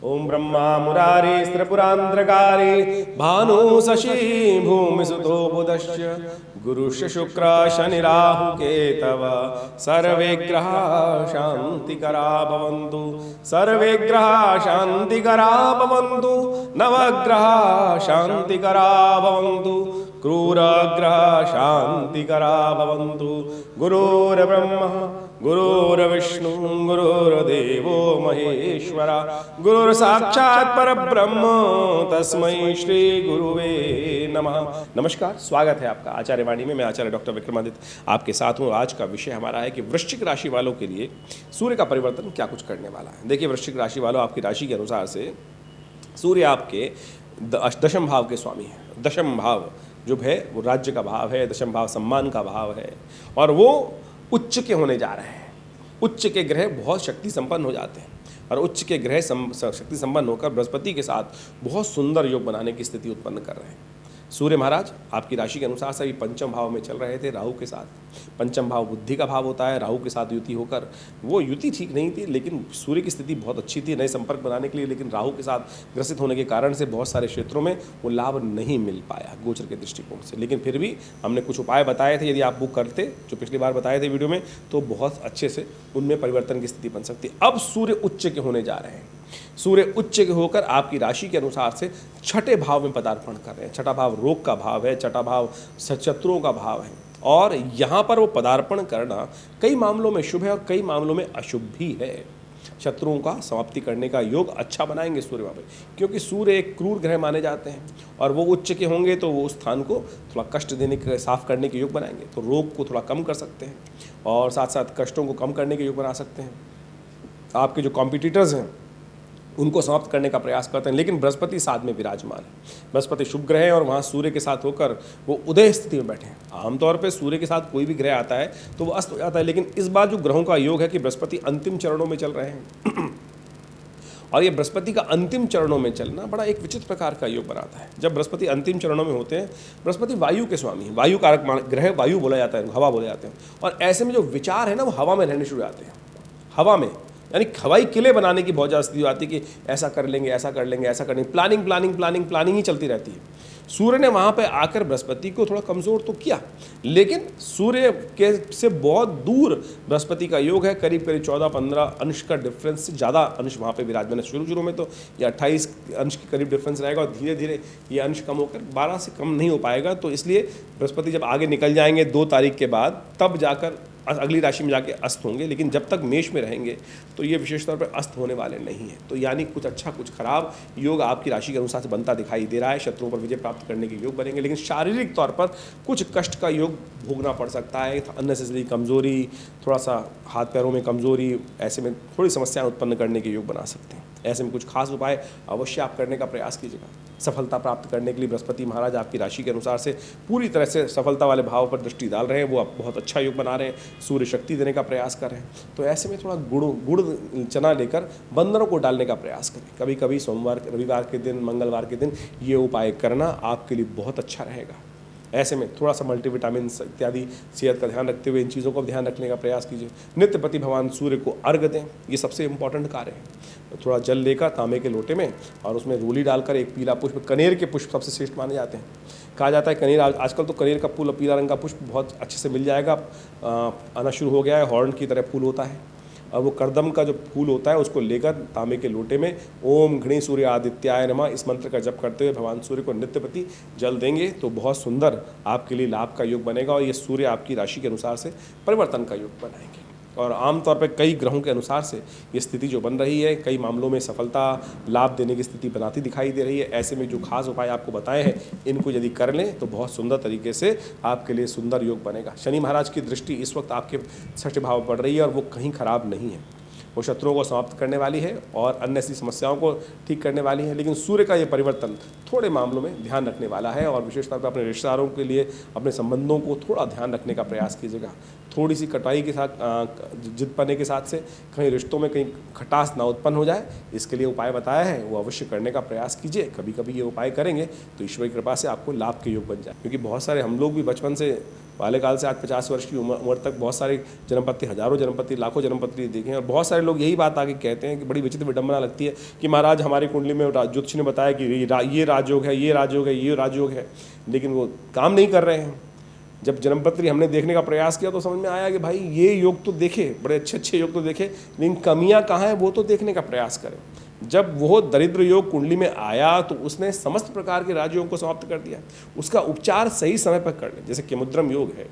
ओम ब्रह्मा मुरारी त्रिपुरांतरकारी भानु शशि भूमि सुतो बुधश्च गुरुश्च शुक्र शनि राहु केतव सर्वे ग्रह शांतिकरा भवन्तु सर्वे ग्रह शांतिकरा भवन्तु नवग्रह शांतिकरा भवन्तु क्रूरग्रह शांतिकरा भवन्तु गुरुर्ब्रह्मा गुरुर्विष्णु गुरुर्देवो महेश्वरा गुरुर्साक्षात् परब्रह्म तस्मै श्री गुरुवे नमः। नमस्कार, स्वागत है आपका आचार्य वाणी में। मैं आचार्य डॉक्टर विक्रमादित्य आपके साथ हूँ। आज का विषय हमारा है कि वृश्चिक राशि वालों के लिए सूर्य का परिवर्तन क्या कुछ करने वाला है। देखिए, वृश्चिक राशि वालों, आपकी राशि के अनुसार से सूर्य आपके दशम भाव के स्वामी हैं। दशम भाव जो है वो राज्य का भाव है, दशम भाव सम्मान का भाव है, और वो उच्च के होने जा रहे हैं। उच्च के ग्रह बहुत शक्ति संपन्न हो जाते हैं, और उच्च के ग्रह शक्ति संपन्न होकर बृहस्पति के साथ बहुत सुंदर योग बनाने की स्थिति उत्पन्न कर रहे हैं। सूर्य महाराज आपकी राशि के अनुसार से पंचम भाव में चल रहे थे राहु के साथ। पंचम भाव बुद्धि का भाव होता है। राहु के साथ युति होकर वो युति ठीक नहीं थी, लेकिन सूर्य की स्थिति बहुत अच्छी थी नए संपर्क बनाने के लिए, लेकिन राहु के साथ ग्रसित होने के कारण से बहुत सारे क्षेत्रों में वो लाभ नहीं मिल पाया गोचर के दृष्टिकोण से। लेकिन फिर भी हमने कुछ उपाय बताए थे, यदि आप वो करते जो पिछली बार बताए थे वीडियो में, तो बहुत अच्छे से उनमें परिवर्तन की स्थिति बन सकती है। अब सूर्य उच्च के होने जा रहे हैं। सूर्य उच्च के होकर आपकी राशि के अनुसार से छठे भाव में पदार्पण कर रहे हैं। छठा भाव रोग का भाव है, छठा भाव शत्रुओं का भाव है, और यहाँ पर वो पदार्पण करना कई मामलों में शुभ है और कई मामलों में अशुभ भी है। शत्रुओं का समाप्ति करने का योग अच्छा बनाएंगे सूर्य बाबा, क्योंकि सूर्य एक क्रूर ग्रह माने जाते हैं, और वो उच्च के होंगे तो वो उस स्थान को थोड़ा कष्ट देने के, साफ करने के योग बनाएंगे। तो रोग को थोड़ा कम कर सकते हैं, और साथ साथ कष्टों को कम करने के योग बना सकते हैं। आपके जो कॉम्पिटिटर्स हैं उनको समाप्त करने का प्रयास करते हैं। लेकिन बृहस्पति साथ में विराजमान है। बृहस्पति शुभ ग्रह है, और वहाँ सूर्य के साथ होकर वो उदय स्थिति में बैठे हैं। आमतौर पे सूर्य के साथ कोई भी ग्रह आता है तो वो अस्त हो जाता है, लेकिन इस बार जो ग्रहों का योग है कि बृहस्पति अंतिम चरणों में चल रहे हैं और ये बृहस्पति का अंतिम चरणों में चलना बड़ा एक विचित्र प्रकार का योग बनाता है। जब बृहस्पति अंतिम चरणों में होते हैं, बृहस्पति वायु के स्वामी है, वायु कारक ग्रह, वायु बोला जाता है, हवा बोले जाते हैं, और ऐसे में जो विचार है ना वो हवा में रहने शुरू हो जाते हैं। हवा में यानी हवाई किले बनाने की बहुत ज़्यादा स्थिति आती है कि ऐसा कर लेंगे, ऐसा कर लेंगे, ऐसा कर लेंगे, प्लानिंग प्लानिंग प्लानिंग प्लानिंग ही चलती रहती है। सूर्य ने वहाँ पे आकर बृहस्पति को थोड़ा कमज़ोर तो किया, लेकिन सूर्य के से बहुत दूर बृहस्पति का योग है। करीब करीब 14-15 अंश का डिफरेंस से ज़्यादा अंश वहाँ पे विराजमान है। शुरू में तो ये 28 अंश के करीब डिफरेंस रहेगा, और धीरे धीरे ये अंश कम होकर 12 से कम नहीं हो पाएगा। तो इसलिए बृहस्पति जब आगे निकल जाएंगे 2 तारीख के बाद, तब जाकर अगली राशि में जाके अस्त होंगे। लेकिन जब तक मेष में रहेंगे तो ये विशेष तौर पर अस्त होने वाले नहीं हैं। तो यानी कुछ अच्छा कुछ खराब योग आपकी राशि के अनुसार से बनता दिखाई दे रहा है। शत्रुओं पर विजय प्राप्त करने के योग बनेंगे, लेकिन शारीरिक तौर पर कुछ कष्ट का योग भोगना पड़ सकता है। अननेसेसरी कमजोरी, थोड़ा सा हाथ पैरों में कमजोरी, ऐसे में थोड़ी समस्याएं उत्पन्न करने के योग बना सकते हैं। ऐसे में कुछ खास उपाय अवश्य आप करने का प्रयास कीजिएगा। सफलता प्राप्त करने के लिए बृहस्पति महाराज आपकी राशि के अनुसार से पूरी तरह से सफलता वाले भाव पर दृष्टि डाल रहे हैं। वो आप बहुत अच्छा योग बना रहे हैं, सूर्य शक्ति देने का प्रयास कर रहे हैं। तो ऐसे में थोड़ा गुड़ चना लेकर बंदरों को डालने का प्रयास करें। कभी कभी सोमवार, रविवार के दिन, मंगलवार के दिन ये उपाय करना आपके लिए बहुत अच्छा रहेगा। ऐसे में थोड़ा सा मल्टीविटामिन इत्यादि सेहत का ध्यान रखते हुए इन चीज़ों को ध्यान रखने का प्रयास कीजिए। नित्य प्रति भगवान सूर्य को अर्घ दें, ये सबसे इम्पॉर्टेंट कार्य है। थोड़ा जल लेकर तांबे के लोटे में, और उसमें रोली डालकर एक पीला पुष्प, कनेर के पुष्प सबसे श्रेष्ठ माने जाते हैं। कहा जाता है कनेर, आजकल तो कनेर का फूल, पीला रंग का पुष्प बहुत अच्छे से मिल जाएगा, आना शुरू हो गया है। हॉर्न की तरह फूल होता है, और वो करदम का जो फूल होता है उसको लेकर तांबे के लोटे में ओम घृणी सूर्य आदित्याय नमः इस मंत्र का जप करते हुए भगवान सूर्य को नित्य प्रति जल देंगे तो बहुत सुंदर आपके लिए लाभ का योग बनेगा। और ये सूर्य आपकी राशि के अनुसार से परिवर्तन का योग बनाएंगे। और आमतौर पर कई ग्रहों के अनुसार से ये स्थिति जो बन रही है, कई मामलों में सफलता लाभ देने की स्थिति बनाती दिखाई दे रही है। ऐसे में जो खास उपाय आपको बताए हैं, इनको यदि कर लें तो बहुत सुंदर तरीके से आपके लिए सुंदर योग बनेगा। शनि महाराज की दृष्टि इस वक्त आपके छठे भाव में पड़ रही है, और वो कहीं खराब नहीं है। वो शत्रुओं को समाप्त करने वाली है और अन्य ऐसी समस्याओं को ठीक करने वाली है। लेकिन सूर्य का ये परिवर्तन थोड़े मामलों में ध्यान रखने वाला है, और विशेषतौर पर अपने रिश्तेदारों के लिए अपने संबंधों को थोड़ा ध्यान रखने का प्रयास कीजिएगा। थोड़ी सी कटाई के साथ, जिदपने के साथ से कहीं रिश्तों में कहीं खटास ना उत्पन्न हो जाए, इसके लिए उपाय बताया है वो अवश्य करने का प्रयास कीजिए। कभी कभी ये उपाय करेंगे तो ईश्वर की कृपा से आपको लाभ के योग बन जाए। क्योंकि बहुत सारे हम लोग भी बचपन से बाल्यकाल से आज 50 वर्ष की उम्र तक बहुत सारे जन्मपत्री, हजारों जन्मपत्री, लाखों जन्मपत्री देखे हैं और बहुत सारे लोग यही बात आके कहते हैं कि बड़ी विचित्र विडंबना लगती है कि महाराज हमारी कुंडली में ज्योतिष ने बताया कि ये राजयोग है, ये राजयोग है, ये राजयोग है, लेकिन वो काम नहीं कर रहे हैं। जब जन्मपत्री हमने देखने का प्रयास किया तो समझ में आया कि भाई ये योग तो देखे, बड़े अच्छे अच्छे योग तो देखे, लेकिन कमियां कहाँ हैं वो तो देखने का प्रयास करें। जब वो दरिद्र योग कुंडली में आया तो उसने समस्त प्रकार के राजयोग को समाप्त कर दिया। उसका उपचार सही समय पर कर ले। जैसे केमुद्रम योग है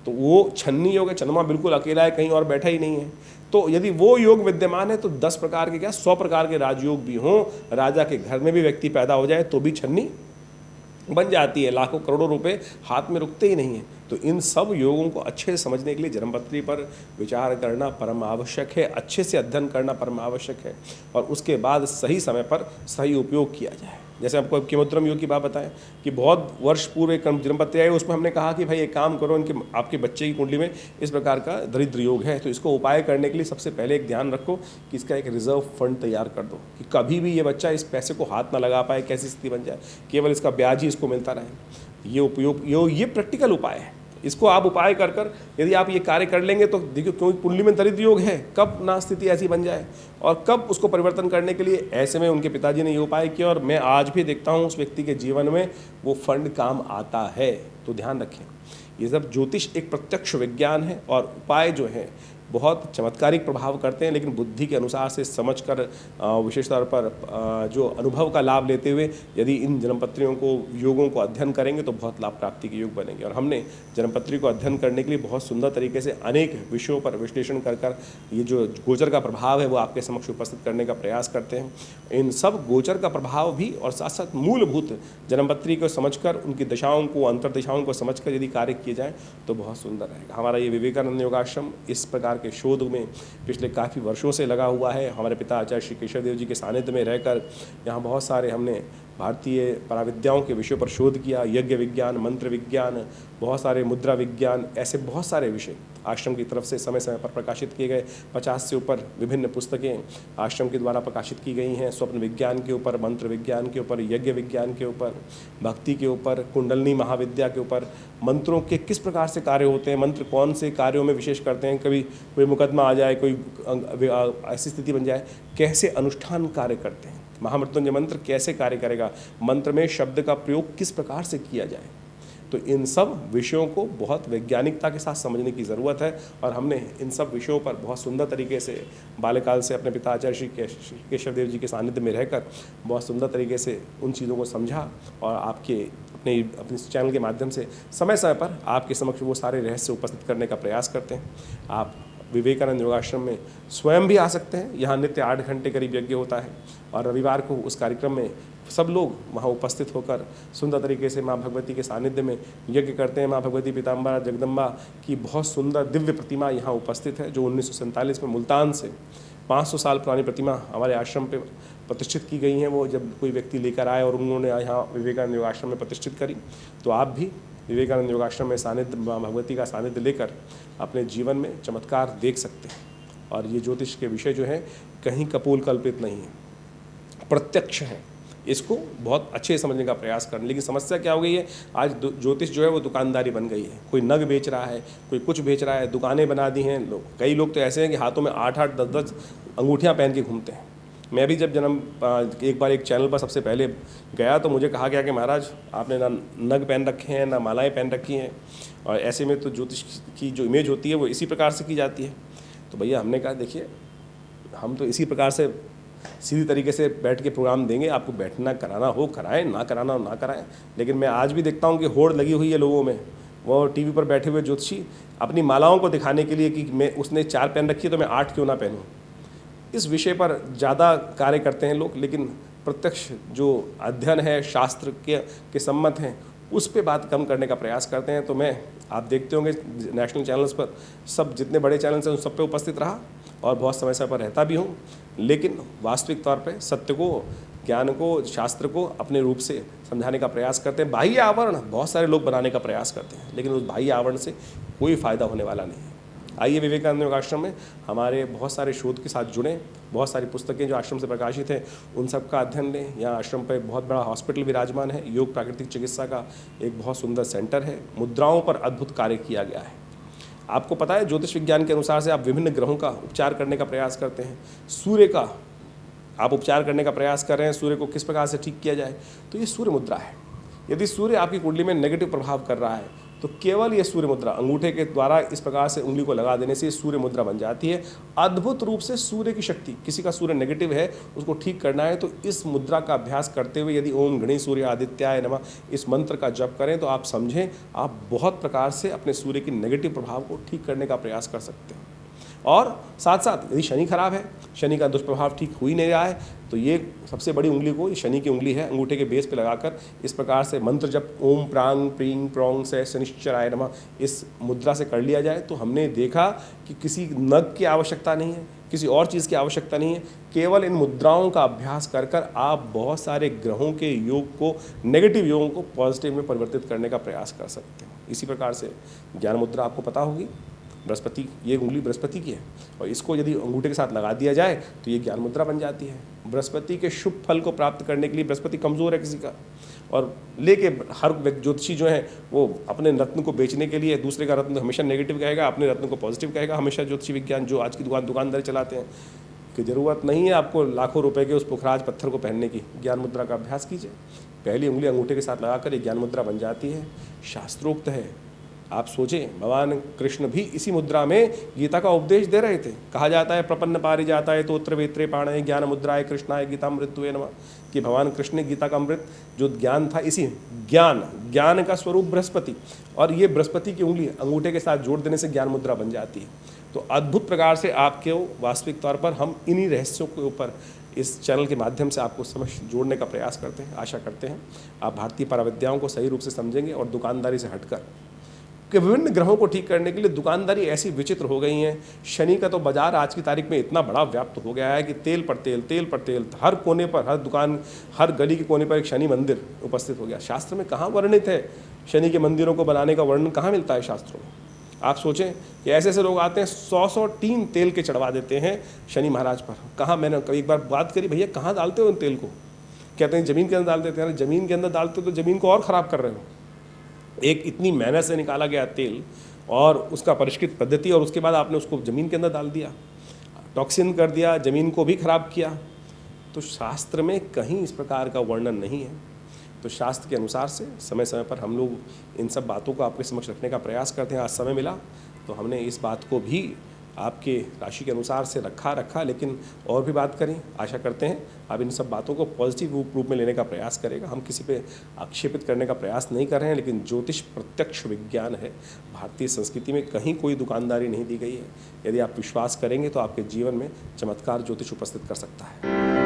तो वो छन्नी योग है, चंद्रमा बिल्कुल अकेला है, कहीं और बैठा ही नहीं है। तो यदि वो योग विद्यमान है तो 10 प्रकार के क्या 100 प्रकार के राजयोग भी हों, राजा के घर में भी व्यक्ति पैदा हो जाए तो भी छन्नी बन जाती है। लाखों करोड़ों रुपए हाथ में रुकते ही नहीं हैं। तो इन सब योगों को अच्छे से समझने के लिए जन्मपत्री पर विचार करना परम आवश्यक है, अच्छे से अध्ययन करना परम आवश्यक है और उसके बाद सही समय पर सही उपयोग किया जाए। जैसे आपको केमुद्रम योग की बात बताएं कि बहुत वर्ष पूर्व एक जन्मपत्री आए, उसमें हमने कहा कि भाई एक काम करो, इनके आपके बच्चे की कुंडली में इस प्रकार का दरिद्र योग है, तो इसको उपाय करने के लिए सबसे पहले एक ध्यान रखो कि इसका एक रिजर्व फंड तैयार कर दो कि कभी भी ये बच्चा इस पैसे को हाथ ना लगा पाए, कैसी स्थिति बन जाए, केवल इसका ब्याज ही इसको मिलता रहे। ये उपयोग ये प्रैक्टिकल उपाय है। इसको आप उपाय कर कर यदि आप ये कार्य कर लेंगे तो देखिए, क्योंकि कुंडली में दरिद्र योग है, कब ना स्थिति ऐसी बन जाए और कब उसको परिवर्तन करने के लिए ऐसे में उनके पिताजी ने ये उपाय किया और मैं आज भी देखता हूँ उस व्यक्ति के जीवन में वो फंड काम आता है। तो ध्यान रखें, ये सब ज्योतिष एक प्रत्यक्ष विज्ञान है और उपाय जो है बहुत चमत्कारिक प्रभाव करते हैं, लेकिन बुद्धि के अनुसार से समझकर विशेष तौर पर जो अनुभव का लाभ लेते हुए यदि इन जन्मपत्रियों को योगों को अध्ययन करेंगे तो बहुत लाभ प्राप्ति के योग बनेंगे। और हमने जन्मपत्री को अध्ययन करने के लिए बहुत सुंदर तरीके से अनेक विषयों पर विश्लेषण कर ये जो गोचर का प्रभाव है वो आपके समक्ष उपस्थित करने का प्रयास करते हैं। इन सब गोचर का प्रभाव भी और साथ साथ मूलभूत जन्मपत्री को समझकर उनकी दशाओं को, अंतर्दशाओं को समझकर यदि कार्य किए जाएँ तो बहुत सुंदर रहेगा। हमारा ये विवेकानंद योगाश्रम इस प्रकार के शोध में पिछले काफ़ी वर्षों से लगा हुआ है। हमारे पिता आचार्य श्री केशव देव जी के सानिध्य में रहकर यहाँ बहुत सारे हमने भारतीय पराविद्याओं के विषयों पर शोध किया, यज्ञ विज्ञान, मंत्र विज्ञान, बहुत सारे मुद्रा विज्ञान, ऐसे बहुत सारे विषय आश्रम की तरफ से समय समय पर प्रकाशित किए गए। 50 से ऊपर विभिन्न पुस्तकें आश्रम के द्वारा प्रकाशित की गई हैं। स्वप्न विज्ञान के ऊपर, मंत्र विज्ञान के ऊपर, यज्ञ विज्ञान के ऊपर, भक्ति के ऊपर, कुंडलनी महाविद्या के ऊपर, मंत्रों के किस प्रकार से कार्य होते हैं, मंत्र कौन से कार्यों में विशेष करते हैं, कभी कोई मुकदमा आ जाए, कोई ऐसी स्थिति बन जाए, कैसे अनुष्ठान कार्य करते हैं, महामृत्युंजय मंत्र कैसे कार्य करेगा, मंत्र में शब्द का प्रयोग किस प्रकार से किया जाए। तो इन सब विषयों को बहुत वैज्ञानिकता के साथ समझने की ज़रूरत है और हमने इन सब विषयों पर बहुत सुंदर तरीके से बाल्यकाल से अपने पिता आचार्य श्री केशव देव जी के सानिध्य में रहकर बहुत सुंदर तरीके से उन चीज़ों को समझा और आपके अपने चैनल के माध्यम से समय समय पर आपके समक्ष वो सारे रहस्य उपस्थित करने का प्रयास करते हैं। आप विवेकानंद योगाश्रम में स्वयं भी आ सकते हैं। यहाँ नित्य 8 घंटे करीब यज्ञ होता है और रविवार को उस कार्यक्रम में सब लोग वहाँ उपस्थित होकर सुंदर तरीके से माँ भगवती के सानिध्य में यज्ञ करते हैं। माँ भगवती पीताम्बरा जगदम्बा की बहुत सुंदर दिव्य प्रतिमा यहाँ उपस्थित है, जो 1947 में मुल्तान से 500 साल पुरानी प्रतिमा हमारे आश्रम पे प्रतिष्ठित की गई हैं। वो जब कोई व्यक्ति लेकर आए और उन्होंने यहाँ विवेकानंद योगाश्रम में प्रतिष्ठित करी, तो आप भी विवेकानंद योगाश्रम में सानिध्य, माँ भगवती का सानिध्य लेकर अपने जीवन में चमत्कार देख सकते हैं। और ये ज्योतिष के विषय जो है कहीं कपोल कल्पित नहीं है, प्रत्यक्ष है। इसको बहुत अच्छे समझने का प्रयास करना। लेकिन समस्या क्या हो गई है, आज ज्योतिष जो है वो दुकानदारी बन गई है। कोई नग बेच रहा है, कोई कुछ बेच रहा है, दुकानें बना दी हैं लोग। कई लोग तो ऐसे हैं कि हाथों में 8-8, 10-10 अंगूठियाँ पहन के घूमते हैं। मैं भी जब एक बार एक चैनल पर सबसे पहले गया तो मुझे कहा गया कि महाराज आपने ना नग पहन रखे हैं, ना मालाएँ पहन रखी हैं, और ऐसे में तो ज्योतिष की जो इमेज होती है वो इसी प्रकार से की जाती है। तो भैया हमने कहा देखिए, हम तो इसी प्रकार से सीधी तरीके से बैठ के प्रोग्राम देंगे, आपको बैठना कराना हो कराएं, ना कराना हो ना कराएं। लेकिन मैं आज भी देखता हूं कि होड़ लगी हुई है लोगों में, वो टीवी पर बैठे हुए ज्योतिषी अपनी मालाओं को दिखाने के लिए कि मैं उसने 4 पहन रखी है तो मैं 8 क्यों ना पहनूं। इस विषय पर ज़्यादा कार्य करते हैं लोग, लेकिन प्रत्यक्ष जो अध्ययन है, शास्त्र के सम्मत हैं, उस पे बात कम करने का प्रयास करते हैं। तो मैं, आप देखते होंगे नेशनल चैनल्स पर सब जितने बड़े चैनल्स हैं उन सब पे उपस्थित रहा और बहुत समय से पर रहता भी हूँ, लेकिन वास्तविक तौर पे सत्य को, ज्ञान को, शास्त्र को अपने रूप से समझाने का प्रयास करते हैं। बाह्य आवरण बहुत सारे लोग बनाने का प्रयास करते हैं, लेकिन उस बाह्य आवरण से कोई फ़ायदा होने वाला नहीं है। आइए विवेकानंद योग आश्रम में हमारे बहुत सारे शोध के साथ जुड़ें, बहुत सारी पुस्तकें जो आश्रम से प्रकाशित हैं उन सब का अध्ययन लें। यहाँ आश्रम पर एक बहुत बड़ा हॉस्पिटल विराजमान है, योग प्राकृतिक चिकित्सा का एक बहुत सुंदर सेंटर है, मुद्राओं पर अद्भुत कार्य किया गया है। आपको पता है ज्योतिष विज्ञान के अनुसार से आप विभिन्न ग्रहों का उपचार करने का प्रयास करते हैं, सूर्य का आप उपचार करने का प्रयास कर रहे हैं, सूर्य को किस प्रकार से ठीक किया जाए, तो ये सूर्य मुद्रा है। यदि सूर्य आपकी कुंडली में नेगेटिव प्रभाव कर रहा है तो केवल ये सूर्य मुद्रा अंगूठे के द्वारा इस प्रकार से उंगली को लगा देने से सूर्य मुद्रा बन जाती है। अद्भुत रूप से सूर्य की शक्ति, किसी का सूर्य नेगेटिव है उसको ठीक करना है तो इस मुद्रा का अभ्यास करते हुए यदि ओम गणे सूर्य आदित्याय नमः इस मंत्र का जप करें तो आप समझें आप बहुत प्रकार से अपने सूर्य की नेगेटिव प्रभाव को ठीक करने का प्रयास कर सकते हैं। और साथ साथ यदि शनि खराब है, शनि का दुष्प्रभाव ठीक हो ही नहीं रहा है, तो ये सबसे बड़ी उंगली को, ये शनि की उंगली है, अंगूठे के बेस पे लगाकर इस प्रकार से मंत्र जप ओम प्रांग प्रींग प्रोंग से शनिश्चराय नमः इस मुद्रा से कर लिया जाए तो हमने देखा कि किसी नग की आवश्यकता नहीं है, किसी और चीज़ की आवश्यकता नहीं है। केवल इन मुद्राओं का अभ्यास कर कर आप बहुत सारे ग्रहों के योग को, नेगेटिव योगों को पॉजिटिव में परिवर्तित करने का प्रयास कर सकते हैं। इसी प्रकार से ज्ञान मुद्रा आपको पता होगी, बृहस्पति, ये उंगली बृहस्पति की है और इसको यदि अंगूठे के साथ लगा दिया जाए तो ये ज्ञान मुद्रा बन जाती है। बृहस्पति के शुभ फल को प्राप्त करने के लिए, बृहस्पति कमज़ोर है किसी का और लेके हर ज्योतिषी जो है वो अपने रत्न को बेचने के लिए दूसरे का रत्न हमेशा नेगेटिव कहेगा, अपने रत्न को पॉजिटिव कहेगा। हमेशा ज्योतिषी विज्ञान जो आज की दुकानदारी चलाते हैं कि ज़रूरत नहीं है आपको लाखों रुपए के उस पुखराज पत्थर को पहनने की, ज्ञान मुद्रा का अभ्यास कीजिए। पहली उंगली अंगूठे के साथ लगाकर ये ज्ञान मुद्रा बन जाती है, शास्त्रोक्त है। आप सोचें भगवान कृष्ण भी इसी मुद्रा में गीता का उपदेश दे रहे थे। कहा जाता है प्रपन्न पारिजाताय तोत्र वेत्रे पाणय ज्ञान मुद्राय कृष्णाय गीतामृतवे नमः, कि भगवान कृष्ण ने गीता का अमृत जो ज्ञान था, इसी ज्ञान का स्वरूप बृहस्पति, और ये बृहस्पति की उंगली अंगूठे के साथ जोड़ देने से ज्ञान मुद्रा बन जाती है। तो अद्भुत प्रकार से आपके वास्तविक तौर पर हम इन्हीं रहस्यों के ऊपर इस चैनल के माध्यम से आपको समझ जोड़ने का प्रयास करते हैं। आशा करते हैं आप भारतीय पराविद्याओं को सही रूप से समझेंगे और दुकानदारी से हटकर कि विभिन्न ग्रहों को ठीक करने के लिए दुकानदारी ऐसी विचित्र हो गई है। शनि का तो बाजार आज की तारीख में इतना बड़ा व्याप्त हो गया है कि तेल पर तेल, हर कोने पर, हर दुकान, हर गली के कोने पर एक शनि मंदिर उपस्थित हो गया। शास्त्र में कहाँ वर्णित है शनि के मंदिरों को बनाने का वर्णन कहाँ मिलता है शास्त्रों में? आप सोचें कि ऐसे ऐसे लोग आते हैं 100 टीन तेल के चढ़वा देते हैं शनि महाराज पर। कहाँ, मैंने कभी एक बार बात करी, भैया कहाँ डालते हो उन तेल को? कहते हैं ज़मीन के अंदर डाल देते हैं। ज़मीन के अंदर डालते हो तो ज़मीन को और ख़राब कर रहे हो। एक इतनी मेहनत से निकाला गया तेल और उसका परिष्कृत पद्धति, और उसके बाद आपने उसको ज़मीन के अंदर डाल दिया, टॉक्सिन कर दिया, ज़मीन को भी खराब किया। तो शास्त्र में कहीं इस प्रकार का वर्णन नहीं है। तो शास्त्र के अनुसार से समय समय पर हम लोग इन सब बातों को आपके समक्ष रखने का प्रयास करते हैं। आज समय मिला तो हमने इस बात को भी आपके राशि के अनुसार से रखा, लेकिन और भी बात करें। आशा करते हैं आप इन सब बातों को पॉजिटिव रूप में लेने का प्रयास करेगा। हम किसी पे आक्षेपित करने का प्रयास नहीं कर रहे हैं, लेकिन ज्योतिष प्रत्यक्ष विज्ञान है। भारतीय संस्कृति में कहीं कोई दुकानदारी नहीं दी गई है। यदि आप विश्वास करेंगे तो आपके जीवन में चमत्कार ज्योतिष उपस्थित कर सकता है।